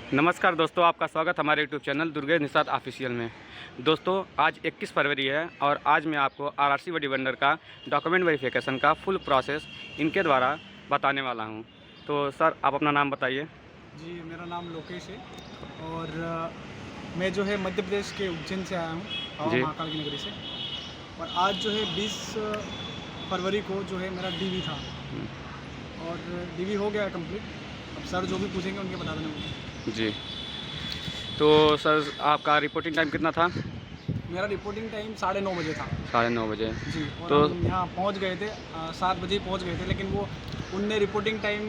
नमस्कार दोस्तों, आपका स्वागत हमारे YouTube channel Durgesh Nishad official में। दोस्तों आज 21 फरवरी है और आज मैं आपको आरआरसी बॉडी बिल्डर का डॉक्यूमेंट वेरिफिकेशन का फुल प्रोसेस इनके द्वारा बताने वाला हूं। तो सर आप अपना नाम बताइए। जी, मेरा नाम लोकेश है और मैं जो है मध्य प्रदेश के उज्जैन से आया हूँ, बाबा जी। महाकाल की नगरी से। और आज जो है 20 फरवरी को जो है मेरा डीवी था और डीवी हो गया कंप्लीट। अब सर जो भी पूछेंगे उनके बता देना मुझे। जी, तो सर आपका रिपोर्टिंग टाइम कितना था? मेरा रिपोर्टिंग टाइम 9:30 बजे था। 9:30 बजे। जी, और तो हम यहाँ पहुँच गए थे 7 बजे ही पहुँच गए थे, लेकिन वो उनने रिपोर्टिंग टाइम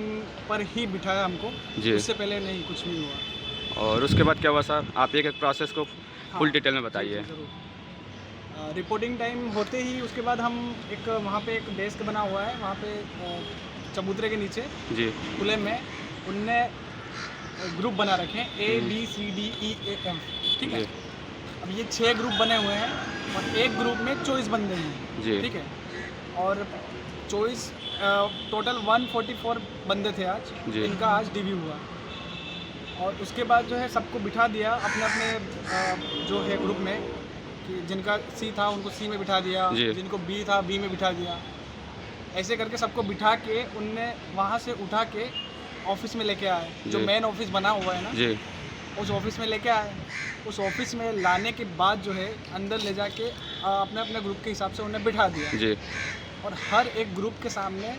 पर ही बिठाया हमको। जी। उससे पहले नहीं, कुछ नहीं हुआ। और उसके बाद क्या हुआ सर? आप एक एक प्रोसेस को फुल डिटेल में बताइए। ज़रूर। रिपोर्टिंग टाइम होते ही उसके बाद हम एक वहाँ पे एक डेस्क बना हुआ है, वहाँ पे चबूतरे के नीचे जी। खुले में उनने ग्रुप बना रखे हैं ABCDEAF, ठीक है। जी। अब ये 6 ग्रुप बने हुए हैं और एक ग्रुप में 24 बंदे हैं, जी। ठीक है। और 24 टोटल 144 बंदे थे आज, जी। इनका आज डीवी हुआ। और उसके बाद जो है सबको बिठा दिया अपने अपने जो है ग्रुप में, कि जिनका C था उनको C में बिठा दिया, जी। जिनको B था B में बिठा दिया। ऐसे करके सबको बिठा के उनने वहाँ से उठा के ऑफिस में लेके आए, जो जी। मेन ऑफिस बना हुआ है ना, जी। उस ऑफिस में लेके आए। उस ऑफिस में लाने के बाद जो है अंदर ले जाके अपने अपने ग्रुप के हिसाब से उन्हें बिठा दिया। जी। और हर एक ग्रुप के सामने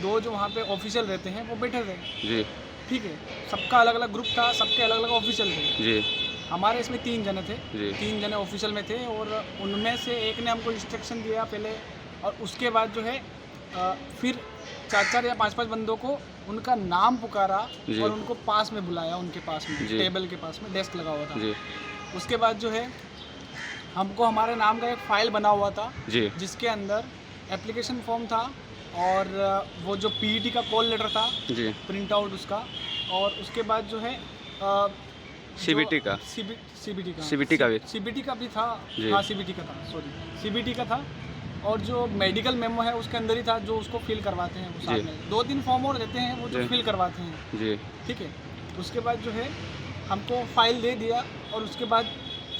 2 जो वहाँ पे ऑफिशियल रहते हैं वो बैठे थे, जी। ठीक है। सबका अलग अलग ग्रुप था, सबके अलग अलग ऑफिशियल थे। जी। हमारे इसमें 3 जने थे, जी। 3 जने ऑफिशियल में थे और उनमें से एक ने हमको इंस्ट्रक्शन दिया पहले, और उसके बाद जो है फिर 4-4 या 5-5 बंदों को उनका नाम पुकारा जी। और उनको पास में बुलाया, उनके पास में जी। टेबल के पास में डेस्क लगा हुआ था। जी। उसके बाद जो है हमको हमारे नाम का एक फ़ाइल बना हुआ था, जी। जिसके अंदर एप्लीकेशन फॉर्म था और वो जो PET का कॉल लेटर था, जी। प्रिंट आउट उसका। और उसके बाद जो है CBT का। CBT का CBT का भी था। जी। हाँ, CBT का था, सॉरी, CBT का था। और जो मेडिकल मेमो है उसके अंदर ही था, जो उसको फिल करवाते हैं वो साथ जी। में 2-3 फॉर्म और देते हैं वो जो जी। फिल करवाते हैं, जी। ठीक है। उसके बाद जो है हमको फाइल दे दिया और उसके बाद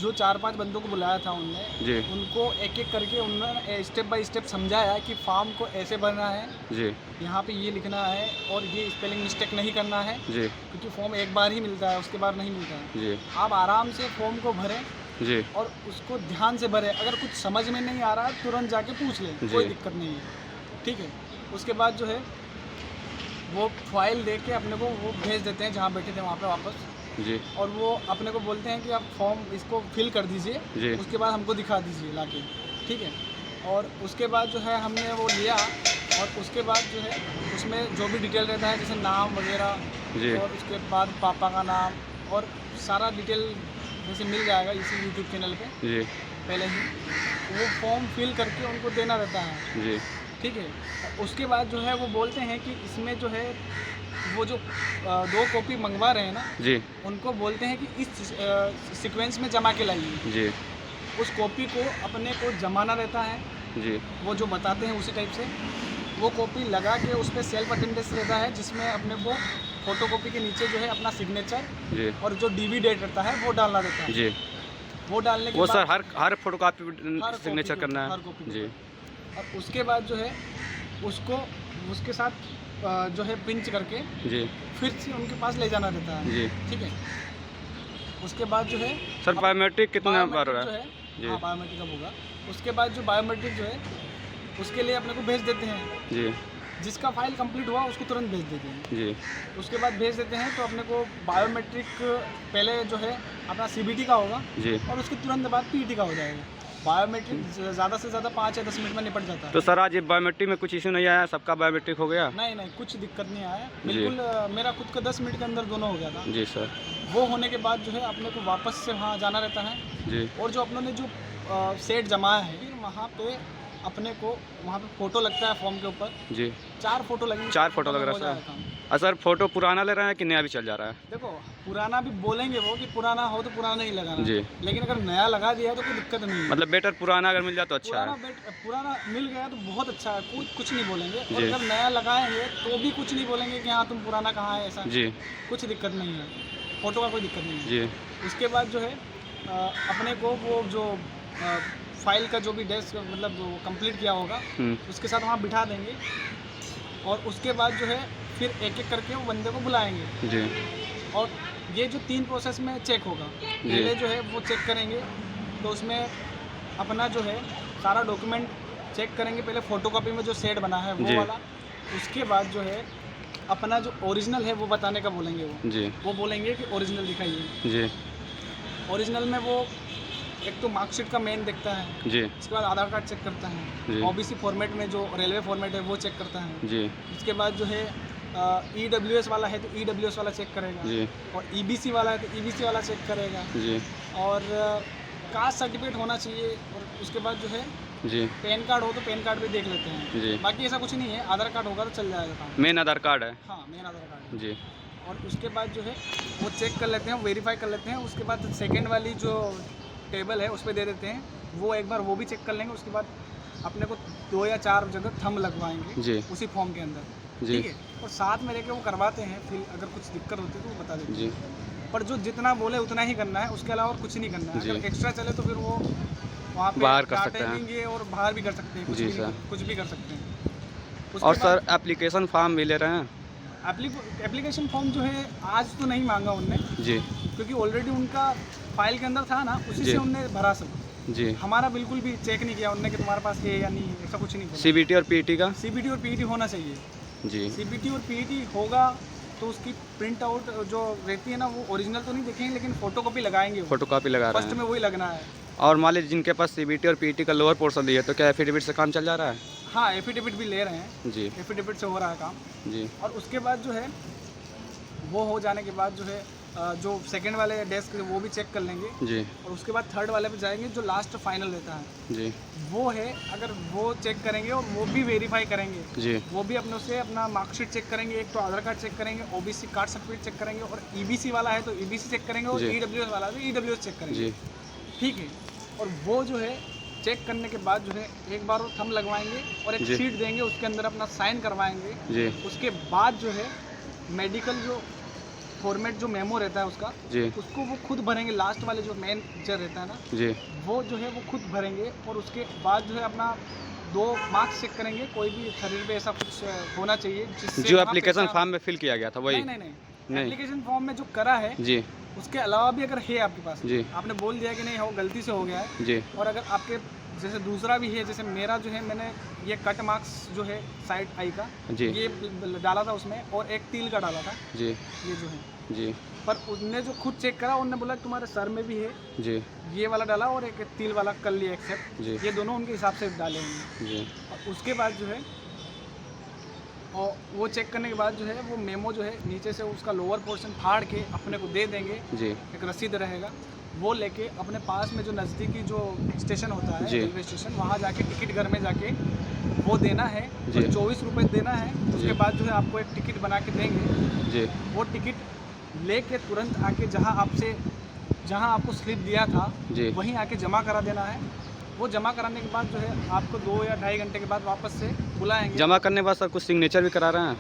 जो 4-5 बंदों को बुलाया था उनने, जी। उनको एक एक करके उन्होंने स्टेप बाय स्टेप समझाया कि फॉर्म को ऐसे भरना है, जी। यहाँ पे ये लिखना है और ये स्पेलिंग मिस्टेक नहीं करना है, जी। क्योंकि फॉर्म एक बार ही मिलता है, उसके बाद नहीं मिलता है। जी। आप आराम से फॉर्म को भरें जी। और उसको ध्यान से भरें। अगर कुछ समझ में नहीं आ रहा है तुरंत जाके पूछ लें, जी। कोई दिक्कत नहीं है, ठीक है। उसके बाद जो है वो फाइल दे के अपने को वो भेज देते हैं जहाँ बैठे थे वहाँ पे वापस, जी। और वो अपने को बोलते हैं कि आप फॉर्म इसको फिल कर जी। दीजिए, उसके बाद हमको दिखा दीजिए लाके, ठीक है। और उसके बाद जो है हमने वो लिया और उसके बाद जो है उसमें जो भी डिटेल रहता है, जैसे नाम वगैरह, जी। और उसके बाद पापा का नाम और सारा डिटेल जैसे मिल जाएगा इसी यूट्यूब चैनल पे जी। पहले ही, वो फॉर्म फिल करके उनको देना रहता है, जी। ठीक है। उसके बाद जो है वो बोलते हैं कि इसमें जो है वो जो 2 कॉपी मंगवा रहे हैं ना, जी। उनको बोलते हैं कि इस सीक्वेंस में जमा के लाइए। जी। उस कॉपी को अपने को जमाना रहता है, जी। वो जो बताते हैं उसी टाइप से वो कॉपी लगा के उस पर सेल्फ अटेंडेंस रहता है, जिसमें अपने को फोटोकॉपी के नीचे जो है अपना सिग्नेचर जी। और जो डीवी डेट रहता है वो डालना रहता है। जी। वो डालने के वो बाद सर हर फोटो कॉपी हर सिग्नेचर कॉपी करना हर है। कॉपी जी। और उसके बाद जो है उसको उसके साथ जो है पिंच करके जी। फिर से उनके पास ले जाना रहता है, जी। ठीक है। उसके बाद जो है सर बायोमेट्रिक कितना बार बायोमेट्रिक हो जो रहा है, है? जी। हाँ, बायोमेट्रिक अब होगा। उसके बाद जो बायोमेट्रिक जो है उसके लिए अपने को भेज देते हैं, जी। जिसका फाइल कंप्लीट हुआ उसको तुरंत भेज देते हैं। जी। उसके बाद भेज देते हैं तो अपने को बायोमेट्रिक पहले जो है अपना CBT का होगा जी। और उसके तुरंत बाद PET का हो जाएगा। बायोमेट्रिक ज़्यादा से ज़्यादा 5 या 10 मिनट में निपट जाता है। तो सर आज ये बायोमेट्रिक में कुछ इशू नहीं आया? सबका बायोमेट्रिक हो गया? नहीं नहीं, कुछ दिक्कत नहीं आया, जी। बिल्कुल। मेरा खुद का 10 मिनट के अंदर दोनों हो गया था। जी सर। वो होने के बाद जो है अपने को वापस से वहाँ जाना रहता है, जी। और जो अपनों ने जो सेट जमाया है फिर वहाँ पे अपने को वहाँ पे फ़ोटो लगता है फॉर्म के ऊपर। जी। 4 फोटो लगेंगे, 4 फोटो लग रहा हो है जाएगा सर। काम। सर फोटो पुराना ले रहे हैं कि नया भी चल जा रहा है? देखो पुराना भी बोलेंगे वो कि पुराना हो तो पुराना ही लगाना जी। लेकिन अगर नया लगा दिया है तो कोई दिक्कत नहीं है। मतलब बेटर पुराना अगर मिल जाए तो अच्छा है। पुराना मिल गया तो बहुत अच्छा है, कुछ नहीं बोलेंगे। और जी। अगर नया लगाएंगे तो भी कुछ नहीं बोलेंगे कि हाँ तुम पुराना कहाँ है, ऐसा जी कुछ दिक्कत नहीं है। फ़ोटो का कोई दिक्कत नहीं है। जी उसके बाद जो है अपने को वो जो फाइल का जो भी डेस्क मतलब कंप्लीट किया होगा उसके साथ वहाँ बिठा देंगे और उसके बाद जो है फिर एक एक करके वो बंदे को बुलाएंगे। जी। और ये जो 3 प्रोसेस में चेक होगा, पहले जो है वो चेक करेंगे तो उसमें अपना जो है सारा डॉक्यूमेंट चेक करेंगे। पहले फ़ोटोकॉपी में जो सेट बना है वो वाला, उसके बाद जो है अपना जो ओरिजिनल है वो बताने का बोलेंगे वो बोलेंगे कि ओरिजिनल दिखाइए। जी। ओरिजिनल में वो एक तो मार्कशीट का मेन देखता है जी। उसके बाद आधार कार्ड चेक करता है, ओबीसी फॉर्मेट में जो रेलवे फॉर्मेट है वो चेक करता है जी। उसके बाद जो है EWS वाला है तो EWS वाला चेक करेगा जी। और EBC वाला है तो EBC वाला चेक करेगा जी। और कास्ट सर्टिफिकेट होना चाहिए और उसके बाद जो है जी पैन कार्ड हो तो पैन कार्ड भी देख लेते हैं। जी। बाकी ऐसा कुछ नहीं है, आधार कार्ड होगा तो चल जाएगा काम। मेन आधार कार्ड है। हाँ मेन आधार कार्ड। जी। और उसके बाद जो है वो चेक कर लेते हैं, वेरीफाई कर लेते हैं। उसके बाद सेकेंड वाली जो टेबल है उस पर दे देते हैं, वो एक बार वो भी चेक कर लेंगे। उसके बाद अपने को 2 या 4 जगह थंब लगवाएंगे जी। उसी फॉर्म के अंदर, जी। ठीक है। और साथ में लेके वो करवाते हैं, फिर अगर कुछ दिक्कत होती है तो वो बता देते हैं। जी। पर जो जितना बोले उतना ही करना है, उसके अलावा और कुछ नहीं करना है। जी। अगर एक्स्ट्रा चले तो फिर वो वहाँ पे बाहर कर सकते हैं। डांटेंगे और बाहर भी कर सकते हैं, जी सर। कुछ भी कर सकते हैं। और सर एप्लीकेशन फॉर्म भी ले रहे हैं? एप्लीकेशन फॉर्म जो है आज तो नहीं मांगा उनने, जी। क्योंकि ऑलरेडी उनका फाइल के अंदर था ना, उसी से उनने भरा सब। जी। हमारा बिल्कुल भी चेक नहीं किया उनने कि तुम्हारे पास है या नहीं, ऐसा कुछ नहीं बोला। CBT और PET का? CBT और PET होना चाहिए। जी। CBT और PET होगा तो उसकी प्रिंट आउट जो रहती है ना, वो ओरिजिनल तो नहीं देखेंगे लेकिन फोटोकॉपी लगाएंगे। फोटोकॉपी लगा रहे फर्स्ट में हैं। वही लगना है। और मान लीजिए जिनके पास CBT और PET का लोअर पोर्शन दिया तो क्या एफिडेविट से काम चल जा रहा है? हाँ एफिडेविट भी ले रहे हैं। जी। एफिडेविट से हो रहा है काम। जी। और उसके बाद जो है वो हो जाने के बाद जो है जो सेकंड वाले डेस्क वो भी चेक कर लेंगे। जी। और उसके बाद थर्ड वाले पे जाएंगे जो लास्ट फाइनल रहता है। जी। वो है, अगर वो चेक करेंगे और वो भी वेरीफाई करेंगे। जी। वो भी अपने से अपना मार्कशीट चेक करेंगे, एक तो आधार कार्ड चेक करेंगे, OBC कार्ड सर्टिफिकेट चेक करेंगे और EBC वाला है तो EBC चेक करेंगे और EWS वाला है तो EWS चेक करेंगे। जी। ठीक है। और वो जो है चेक करने के बाद जो है एक बार वो थंब लगवाएंगे और एक शीट देंगे, उसके अंदर अपना साइन करवाएंगे। जी। उसके बाद जो है मेडिकल जो फॉर्मेट जो मेमो रहता है उसका, जी। उसको वो खुद भरेंगे। लास्ट वाले जो मेन पिक्चर रहता है ना, जी। वो जो है वो खुद भरेंगे। और उसके बाद जो है अपना 2 मार्क्स चेक करेंगे, कोई भी शरीर पे ऐसा कुछ होना चाहिए जिससे जो एप्लीकेशन फॉर्म में फिल किया गया था वही? नहीं। एप्लीकेशन फॉर्म में जो करा है जी। उसके अलावा भी अगर है आपके पास, जी। आपने बोल दिया कि नहीं हो गलती से हो गया है, जी। और अगर आपके जैसे दूसरा भी है, जैसे मेरा जो है मैंने ये कट मार्क्स जो है साइड आई का जी। ये डाला था उसमें और एक तिल का डाला था। जी। ये जो है जी। पर उनने जो खुद चेक करा उनने बोला तुम्हारे सर में भी है, जी। ये वाला डाला और एक तिल वाला कर लिया एक्सेप्ट। जी। ये दोनों उनके हिसाब से डाले होंगे। जी। और उसके बाद जो है और वो चेक करने के बाद जो है वो मेमो जो है नीचे से उसका लोअर पोर्शन फाड़ के अपने को दे देंगे। जी। एक रसीद रहेगा, वो लेके अपने पास में जो नज़दीकी जो स्टेशन होता है रेलवे स्टेशन, वहाँ जाके टिकट घर में जाके वो देना है। जी। 24 रुपये देना है। उसके बाद जो है आपको एक टिकट बना के देंगे। जी। वो टिकट लेके तुरंत आके जहाँ आपको स्लिप दिया था जी। वहीं आके जमा करा देना है। वो जमा कराने के बाद जो है आपको 2 या ढाई घंटे के बाद वापस से बुलाएंगे। जमा करने के बाद सर कुछ सिग्नेचर भी करा रहे हैं?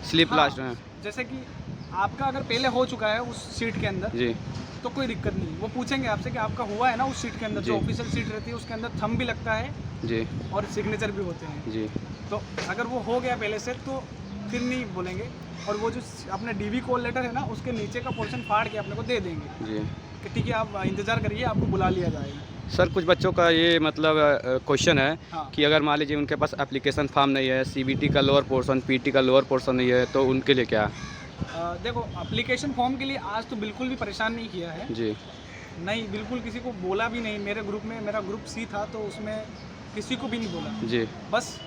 स्लिप लास्ट में? जैसे कि आपका अगर पहले हो चुका है उस सीट के अंदर जी। तो कोई दिक्कत नहीं। वो पूछेंगे आपसे कि आपका हुआ है ना उस सीट के अंदर, जो ऑफिशियल सीट रहती है उसके अंदर थंब भी लगता है जी। और सिग्नेचर भी होते हैं। जी। तो अगर वो हो गया पहले से तो फिर नहीं बोलेंगे। और वो जो अपने DV कॉल लेटर है ना, उसके नीचे का पोर्शन फाड़ के अपने को दे देंगे जी। कि ठीक है आप इंतज़ार करिए, आपको बुला लिया जाएगा। सर कुछ बच्चों का ये मतलब क्वेश्चन है हाँ। कि अगर मान लीजिए उनके पास एप्लीकेशन फॉर्म नहीं है, CBT का लोअर पोर्शन, PET का लोअर पोर्शन नहीं है, तो उनके लिए क्या? देखो एप्लीकेशन फॉर्म के लिए आज तो बिल्कुल भी परेशान नहीं किया है। जी। नहीं, बिल्कुल किसी को बोला भी नहीं। मेरे ग्रुप में, मेरा ग्रुप C था तो उसमें किसी को भी नहीं बोला। जी। बस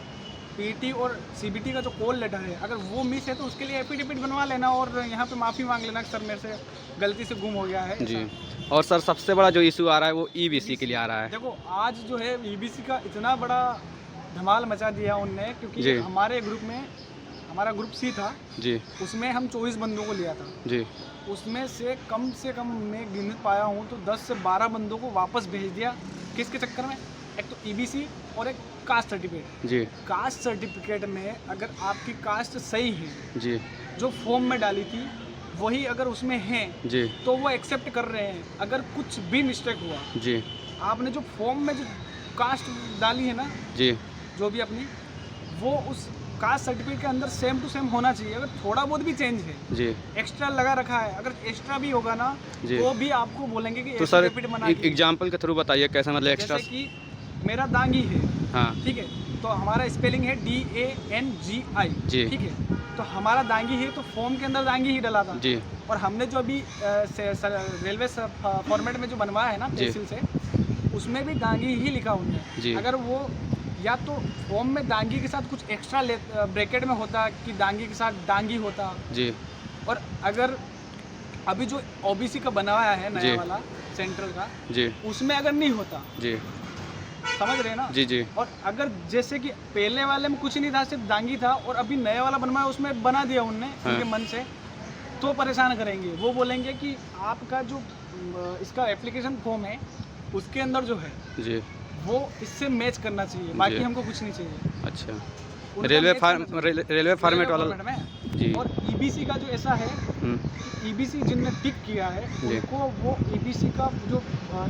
PET और CBT का जो कॉल लेटर है अगर वो मिस है तो उसके लिए एफिडेविट बनवा लेना और यहाँ पे माफ़ी मांग लेना कि सर मेरे से गलती से गुम हो गया है। जी। और सर सबसे बड़ा जो इशू आ रहा है वो EBC के लिए आ रहा है। देखो आज जो है EBC का इतना बड़ा धमाल मचा दिया उनने, क्योंकि हमारे ग्रुप में हमारा ग्रुप सी था, जी उसमें हम 24 बंदों को लिया था। जी उसमें से कम मैं गिन पाया हूँ तो 10 से 12 बंदों को वापस भेज दिया। किसके चक्कर में? एक तो ईबीसी और एक कास्ट सर्टिफिकेट। जी कास्ट सर्टिफिकेट में अगर आपकी कास्ट सही है, जी जो फॉर्म में डाली थी वही अगर उसमें है, जी तो वो एक्सेप्ट कर रहे हैं। अगर कुछ भी मिस्टेक हुआ, जी आपने जो फॉर्म में जो कास्ट डाली है ना, जी जो भी अपनी, वो उस कास्ट सर्टिफिकेट के अंदर सेम टू सेम होना चाहिए। अगर थोड़ा बहुत भी चेंज है, जी एक्स्ट्रा लगा रखा है, अगर एक्स्ट्रा भी होगा ना, जी। तो भी आपको बोलेंगे कि तो सर एफिडेविट बना के। एग्जाम्पल के थ्रू बताइए कैसे, मतलब एक्स्ट्रा। जैसे कि मेरा दांगी है, हाँ ठीक है, तो हमारा स्पेलिंग है DANGI, जी। ठीक है, तो हमारा दांगी है तो फॉर्म के अंदर दांगी ही डला था। जी और हमने जो अभी रेलवे फॉर्मेट में जो बनवाया है ना जी। तहसील से, उसमें भी दांगी ही लिखा जी। उन्होंने। अगर वो या तो फॉर्म में दांगी के साथ कुछ एक्स्ट्रा ब्रैकेट में होता कि दांगी के साथ डांगी होता, जी और अगर अभी जो ओबीसी का बनवाया है जी। नया वाला सेंट्रल का, जी उसमें अगर नहीं होता, जी समझ रहे हैं ना? जी जी और अगर जैसे कि पहले वाले में कुछ नहीं था, सिर्फ दांगी था, और अभी नया वाला बनवाया उसमें बना दिया उनने हाँ। उनके मन से, तो परेशान करेंगे। वो बोलेंगे कि आपका जो इसका एप्लीकेशन फॉर्म है उसके अंदर जो है जी। वो इससे मैच करना चाहिए, बाकी जी। हमको कुछ नहीं चाहिए। अच्छा, उनका रेलवे match करना चाहिए। रेलवे फॉर्मेट वाला। फॉर्मेट में। जी। और ईबीसी का जो ऐसा है, ईबीसी जिनने टिक किया है जी। उनको वो ईबीसी का जो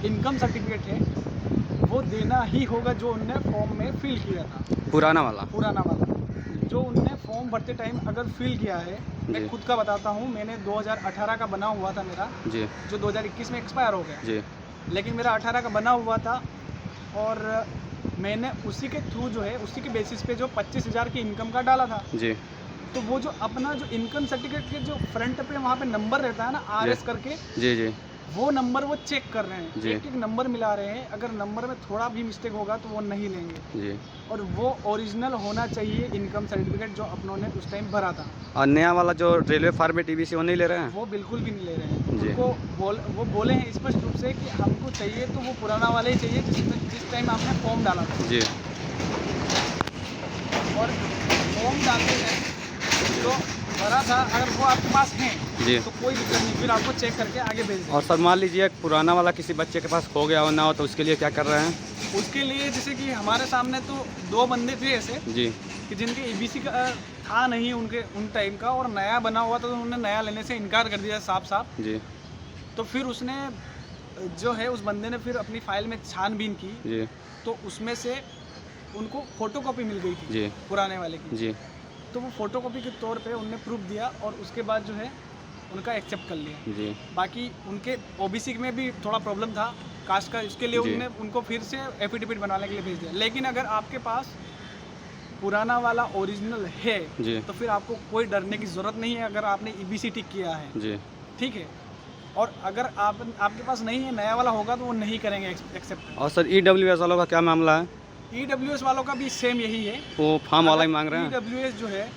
इनकम सर्टिफिकेट है वो देना ही होगा, जो उनने फॉर्म में फिल किया था, पुराना वाला। पुराना वाला जो उनने फॉर्म भरते टाइम अगर फिल किया है। मैं जी। खुद का बताता हूँ, मैंने 2018 का बना हुआ था मेरा, जी जो 2021 में एक्सपायर हो गया, जी लेकिन मेरा 18 का बना हुआ था, और मैंने उसी के थ्रू जो है, उसी के बेसिस पे जो 25,000 की इनकम का डाला था। जी तो वो जो अपना जो इनकम सर्टिफिकेट के जो फ्रंट पे वहाँ पे नंबर रहता है ना, RS करके, जी जी वो नंबर वो चेक कर रहे हैं, जी। एक एक नंबर मिला रहे हैं। अगर नंबर में थोड़ा भी मिस्टेक होगा तो वो नहीं लेंगे, जी। और वो ओरिजिनल होना चाहिए इनकम सर्टिफिकेट जो अपनों ने उस टाइम भरा था। और नया वाला जो रेलवे फॉर्मेट ईबीसी वो नहीं ले रहे हैं? वो बिल्कुल भी नहीं ले रहे हैं। जी। उनको वो बोले हैं स्पष्ट रूप से कि हमको चाहिए तो वो पुराना वाला ही चाहिए जिस टाइम आपने फॉर्म डाला था। जी और फॉर्म डालते हैं जो भरा था, अगर वो आपके पास है जी। तो कोई दिक्कत नहीं, फिर आपको चेक करके आगे भेज दें। और सर मान लीजिए पुराना वाला किसी बच्चे के पास खो गया हो ना हो, तो उसके लिए क्या कर रहे हैं? उसके लिए जैसे कि हमारे सामने तो 2 बंदे थे ऐसे जी कि जिनके ईबीसी का था नहीं उन टाइम का, और नया बना हुआ था, तो उन्होंने नया लेने से इनकार कर दिया साफ साफ। जी तो फिर उसने जो है, उस बंदे ने फिर अपनी फाइल में छानबीन की, जी तो उसमें से उनको फोटोकॉपी मिल गई थी जी पुराने वाले की। जी तो वो फोटोकॉपी के तौर पे उनने प्रूफ दिया, और उसके बाद जो है उनका एक्सेप्ट कर लिया। जी बाकी उनके ओबीसी में भी थोड़ा प्रॉब्लम था कास्ट का, इसके लिए जी। उनने उनको फिर से एफिडेविट बनाने के लिए भेज दिया। लेकिन अगर आपके पास पुराना वाला ओरिजिनल है, जी तो फिर आपको कोई डरने की ज़रूरत नहीं है, अगर आपने ईबीसी टिक किया है, जी ठीक है। और अगर आपके पास नहीं है, नया वाला होगा, तो वो नहीं करेंगे एक्सेप्ट। और सर EWS वालों का क्या मामला है? EWS वालों का भी सेम यही है, वो फॉर्म वाला ही मांग रहे हैं? EWS जो है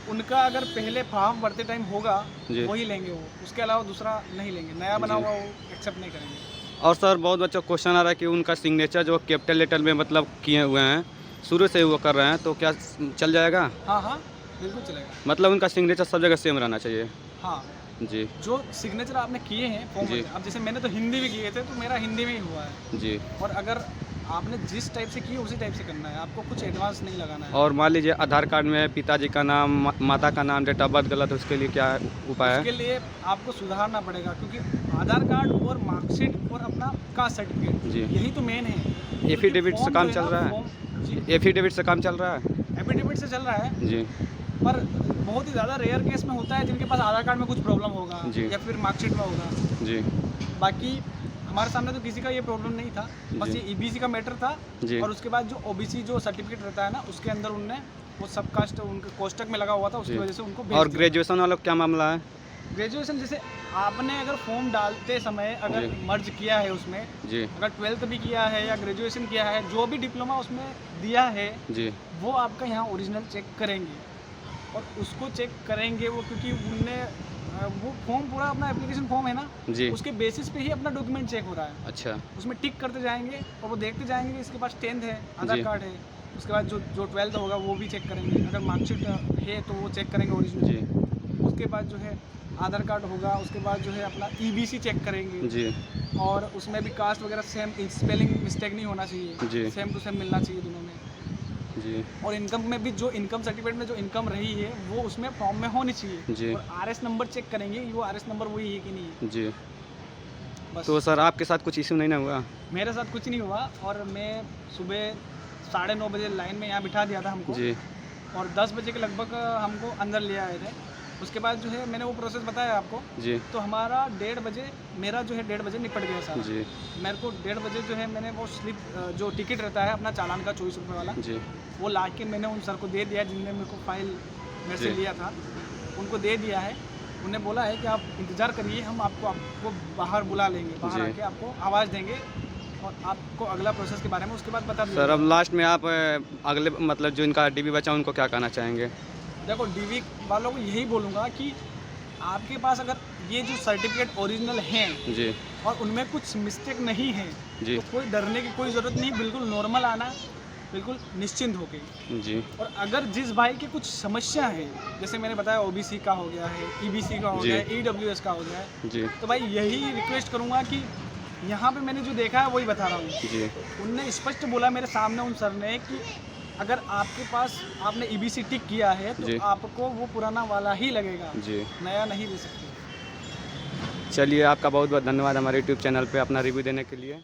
उनका अगर पहले फॉर्म भरते टाइम होगा जी। वही लेंगे वो, उसके अलावा दूसरा नहीं लेंगे, नया बना जी। हुआ वो एक्सेप्ट नहीं करेंगे। और सर बहुत बच्चों क्वेश्चन आ रहा है कि उनका सिग्नेचर जो कैपिटल लेटर में मतलब किए हुए हैं, शुरू से वो कर रहे हैं, तो क्या चल जाएगा? हाँ हाँ, बिल्कुल चलेगा। मतलब उनका सिग्नेचर सब जगह सेम रहना चाहिए? हाँ, जी जो सिग्नेचर आपने किए हैं फॉर्म जी। में, अब जैसे मैंने तो हिंदी भी किए थे, तो मेरा हिंदी में ही हुआ है। जी। और अगर आपने जिस टाइप से किए उसी टाइप से करना है, आपको कुछ एडवांस नहीं लगाना है। और मान लीजिए आधार कार्ड में पिताजी का नाम, माता का नाम, डेट ऑफ बर्थ गलत है, उसके लिए क्या उपाय है? उसके लिए आपको सुधारना पड़ेगा, क्योंकि आधार कार्ड और मार्कशीट और अपना कास्ट सर्टिफिकेट, जी। यही तो मेन है। एफिडेविट से फॉर्म काम जो चल ना, रहा है? फॉर्म- जी, एफिडेविट से काम चल रहा है? एफिडेविट से चल रहा है, जी पर बहुत ही ज़्यादा रेयर केस में होता है जिनके पास आधार कार्ड में कुछ प्रॉब्लम होगा जी। या फिर मार्कशीट में होगा। जी बाकी हमारे सामने तो किसी का ये प्रॉब्लम नहीं था, बस जी। ये ईबीसी का मैटर था। जी। और उसके बाद जो ओबीसी जो सर्टिफिकेट रहता है ना, उसके अंदर उनने वो सब कास्ट उनके कोष्टक में लगा हुआ था, उसकी जी। वजह से उनको और भेज ग्रेजुएशन वालों का क्या मामला है? ग्रेजुएशन जैसे आपने अगर फॉर्म डालते समय अगर जी। मर्ज किया है उसमें, जी अगर 12th भी किया है या ग्रेजुएशन किया है, जो भी डिप्लोमा उसमें दिया है, जी वो आपका यहाँ ओरिजिनल चेक करेंगे, और उसको चेक करेंगे वो, क्योंकि उनने वो फॉर्म पूरा अपना एप्लीकेशन फॉर्म है ना, जी। उसके बेसिस पे ही अपना डॉक्यूमेंट चेक हो रहा है। अच्छा उसमें टिक करते जाएंगे और वो देखते जाएंगे कि इसके पास 10th है, आधार जी। कार्ड है, उसके बाद जो 12th होगा वो भी चेक करेंगे, अगर मार्कशीट है तो वो चेक करेंगे ओरिजिनल। जी उसके बाद जो है आधार कार्ड होगा, उसके बाद जो है अपना EBC चेक करेंगे, जी और उसमें भी कास्ट वगैरह सेम, स्पेलिंग मिस्टेक नहीं होना चाहिए, जी सेम टू सेम मिलना चाहिए दोनों में। जी और इनकम में भी जो इनकम सर्टिफिकेट में जो इनकम रही है वो उसमें फॉर्म में होनी चाहिए। जी और RS नंबर चेक करेंगे कि वो RS नंबर वही है कि नहीं है। जी। बस तो सर आपके साथ कुछ इशू नहीं ना हुआ? मेरे साथ कुछ नहीं हुआ, और मैं सुबह 9:30 बजे लाइन में यहाँ बिठा दिया था हमको, जी और 10 बजे के लगभग हमको अंदर ले आए थे। उसके बाद जो है मैंने वो प्रोसेस बताया आपको, जी तो हमारा 1:30 बजे, मेरा जो है 1:30 बजे निपट गया सारा। जी मेरे को 1:30 बजे जो है मैंने वो स्लिप, जो टिकट रहता है अपना चालान का 24 रुपये वाला, जी वो ला के मैंने उन सर को दे दिया जिनने मेरे को फाइल मेरे से जी। लिया था, उनको दे दिया है। उन्हें बोला है कि आप इंतज़ार करिए, हम आपको बाहर बुला लेंगे, बाहर जी। आके आपको आवाज़ देंगे और आपको अगला प्रोसेस के बारे में उसके बाद बता देंगे। सर अब लास्ट में आप अगले मतलब जो इनका DB बचा उनको क्या कहना चाहेंगे? देखो, DV वालों को यही बोलूँगा कि आपके पास अगर ये जो सर्टिफिकेट ओरिजिनल हैं जी और उनमें कुछ मिस्टेक नहीं है, जी तो कोई डरने की कोई ज़रूरत नहीं, बिल्कुल नॉर्मल आना, बिल्कुल निश्चिंत होके। जी और अगर जिस भाई की कुछ समस्या है, जैसे मैंने बताया OBC का हो गया है, EBC का हो जी। गया है, EWS का हो गया है, जी तो भाई यही रिक्वेस्ट करूँगा कि यहाँ पे मैंने जो देखा है वही बता रहा हूँ। जी उनने स्पष्ट बोला मेरे सामने उन सर ने कि अगर आपके पास आपने EBC टिक किया है जी। तो आपको वो पुराना वाला ही लगेगा, जी। नया नहीं ले सकते। चलिए आपका बहुत बहुत धन्यवाद हमारे YouTube चैनल पे अपना रिव्यू देने के लिए।